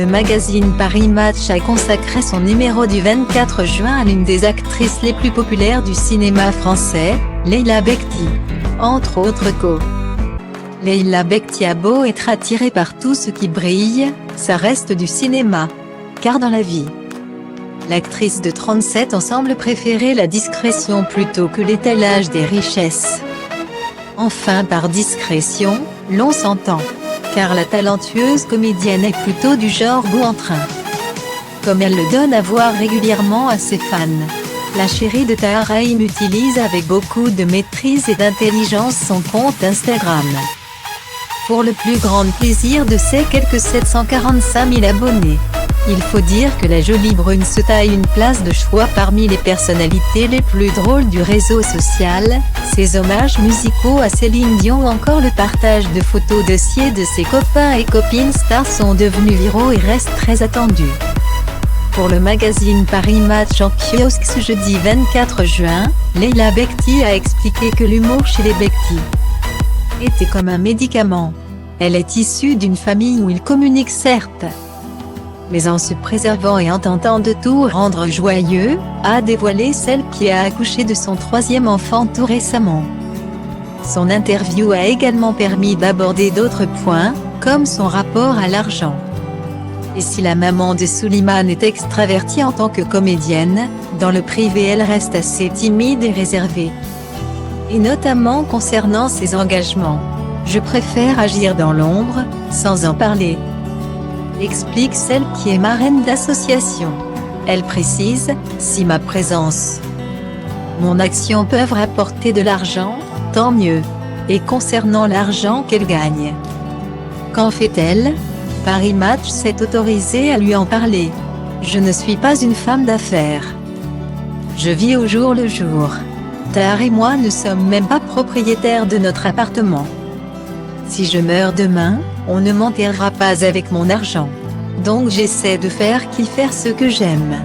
Le magazine Paris Match a consacré son numéro du 24 juin à l'une des actrices les plus populaires du cinéma français, Leila Bekti. Entre autres Leila Bekti a beau être attirée par tout ce qui brille, ça reste du cinéma. Car dans la vie, l'actrice de 37 ans semble préférer la discrétion plutôt que l'étalage des richesses. Enfin, par discrétion, l'on s'entend. Car la talentueuse comédienne est plutôt du genre goût en train. Comme elle le donne à voir régulièrement à ses fans. La chérie de Taharaim utilise avec beaucoup de maîtrise et d'intelligence son compte Instagram. Pour le plus grand plaisir de ses quelques 745 000 abonnés. Il faut dire que la jolie brune se taille une place de choix parmi les personnalités les plus drôles du réseau social. Ses hommages musicaux à Céline Dion ou encore le partage de photos dossiers de ses copains et copines stars sont devenus viraux et restent très attendus. Pour le magazine Paris Match en kiosque ce jeudi 24 juin, Leila Bekti a expliqué que l'humour chez les Bekti était comme un médicament. Elle est issue d'une famille où ils communiquent certes, mais en se préservant et en tentant de tout rendre joyeux, a dévoilé celle qui a accouché de son 3e enfant tout récemment. Son interview a également permis d'aborder d'autres points, comme son rapport à l'argent. Et si la maman de Souleymane est extravertie en tant que comédienne, dans le privé elle reste assez timide et réservée. Et notamment concernant ses engagements. Je préfère agir dans l'ombre, sans en parler. Explique celle qui est marraine d'association. Elle précise, si ma présence, mon action peuvent rapporter de l'argent, tant mieux. Et concernant l'argent qu'elle gagne, qu'en fait-elle? Paris Match s'est autorisé à lui en parler. Je ne suis pas une femme d'affaires. Je vis au jour le jour. Tahar et moi ne sommes même pas propriétaires de notre appartement. Si je meurs demain, on ne m'enterrera pas avec mon argent. Donc j'essaie de faire ce que j'aime.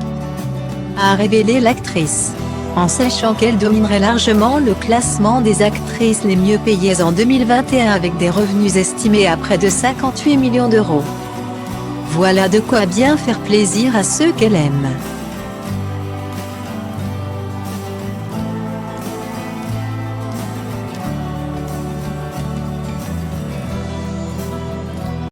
A révélé l'actrice. En sachant qu'elle dominerait largement le classement des actrices les mieux payées en 2021 avec des revenus estimés à près de 58 millions d'euros. Voilà de quoi bien faire plaisir à ceux qu'elle aime.